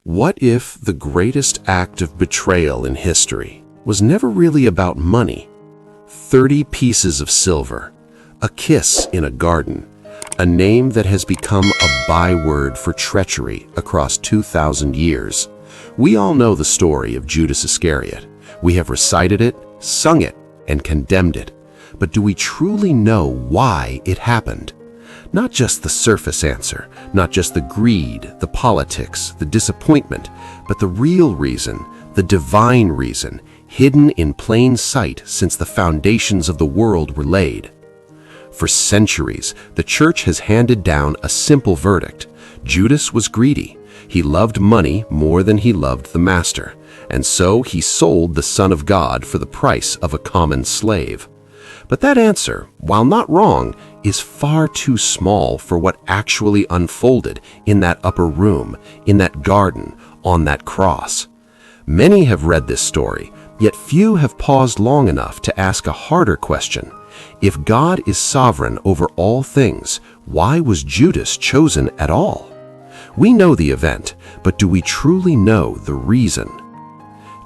What if the greatest act of betrayal in history was never really about money? 30 pieces of silver, a kiss in a garden, a name that has become a byword for treachery across 2,000 years. We all know the story of Judas Iscariot. We have recited it, sung it, and condemned it. But do we truly know why it happened? Not just the surface answer, not just the greed, the politics, the disappointment, but the real reason, the divine reason, hidden in plain sight since the foundations of the world were laid. For centuries, the church has handed down a simple verdict. Judas was greedy. He loved money more than he loved the master, and so he sold the Son of God for the price of a common slave. But that answer, while not wrong, is far too small for what actually unfolded in that upper room, in that garden, on that cross. Many have read this story, yet few have paused long enough to ask a harder question. If God is sovereign over all things, why was Judas chosen at all? We know the event, but do we truly know the reason?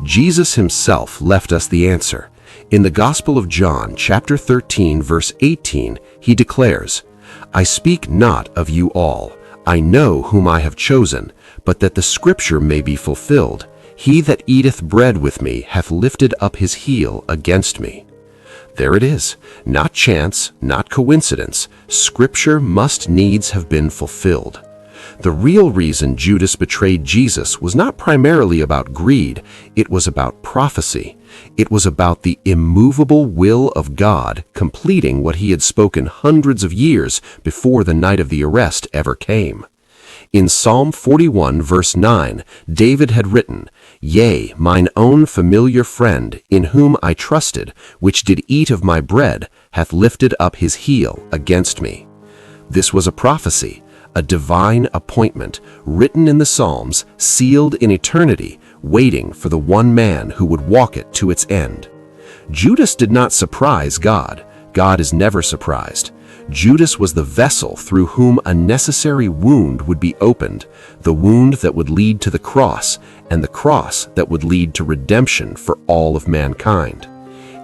Jesus himself left us the answer. In the Gospel of John, chapter 13, verse 18, he declares, "I speak not of you all. I know whom I have chosen, but that the scripture may be fulfilled. He that eateth bread with me hath lifted up his heel against me." There it is. Not chance, not coincidence. Scripture must needs have been fulfilled. The real reason Judas betrayed Jesus was not primarily about greed, it was about prophecy. It was about the immovable will of God completing what he had spoken hundreds of years before the night of the arrest ever came. In Psalm 41, verse 9, David had written, "Yea, mine own familiar friend, in whom I trusted, which did eat of my bread, hath lifted up his heel against me." This was a prophecy, a divine appointment, written in the Psalms, sealed in eternity, waiting for the one man who would walk it to its end. Judas did not surprise God. God is never surprised. Judas was the vessel through whom a necessary wound would be opened, the wound that would lead to the cross, and the cross that would lead to redemption for all of mankind.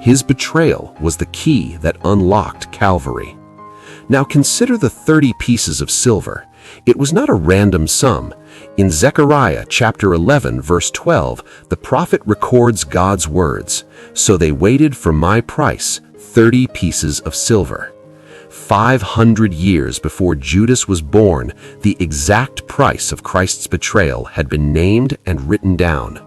His betrayal was the key that unlocked Calvary. Now consider the 30 pieces of silver. It was not a random sum. In Zechariah chapter 11, verse 12, the prophet records God's words, "So they waited for my price, 30 pieces of silver." 500 years before Judas was born, the exact price of Christ's betrayal had been named and written down.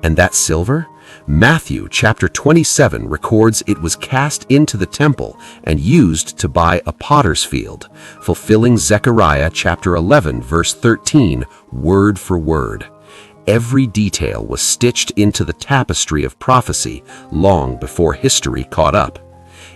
And that silver? Matthew chapter 27 records it was cast into the temple and used to buy a potter's field, fulfilling Zechariah chapter 11 verse 13 word for word. Every detail was stitched into the tapestry of prophecy long before history caught up.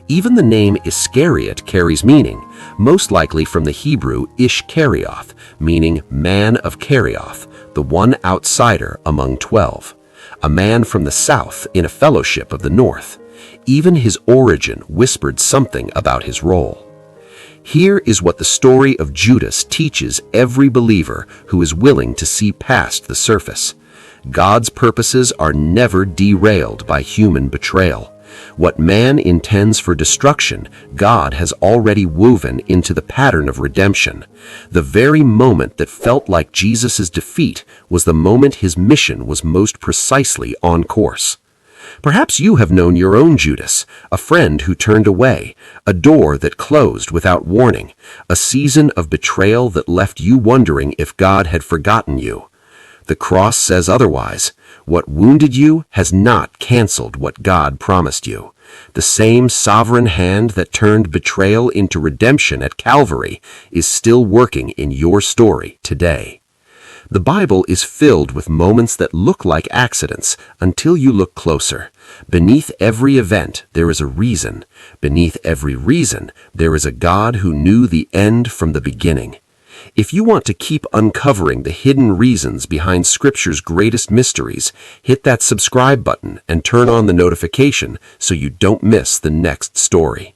Even the name Iscariot carries meaning, most likely from the Hebrew Ishkarioth, meaning man of Kerioth, the one outsider among 12. A man from the south in a fellowship of the north. Even his origin whispered something about his role. Here is what the story of Judas teaches every believer who is willing to see past the surface. God's purposes are never derailed by human betrayal. What man intends for destruction, God has already woven into the pattern of redemption. The very moment that felt like Jesus' defeat was the moment his mission was most precisely on course. Perhaps you have known your own Judas, a friend who turned away, a door that closed without warning, a season of betrayal that left you wondering if God had forgotten you. The cross says otherwise. What wounded you has not canceled what God promised you. The same sovereign hand that turned betrayal into redemption at Calvary is still working in your story today. The Bible is filled with moments that look like accidents until you look closer. Beneath every event, there is a reason. Beneath every reason, there is a God who knew the end from the beginning. If you want to keep uncovering the hidden reasons behind Scripture's greatest mysteries, hit that subscribe button and turn on the notification so you don't miss the next story.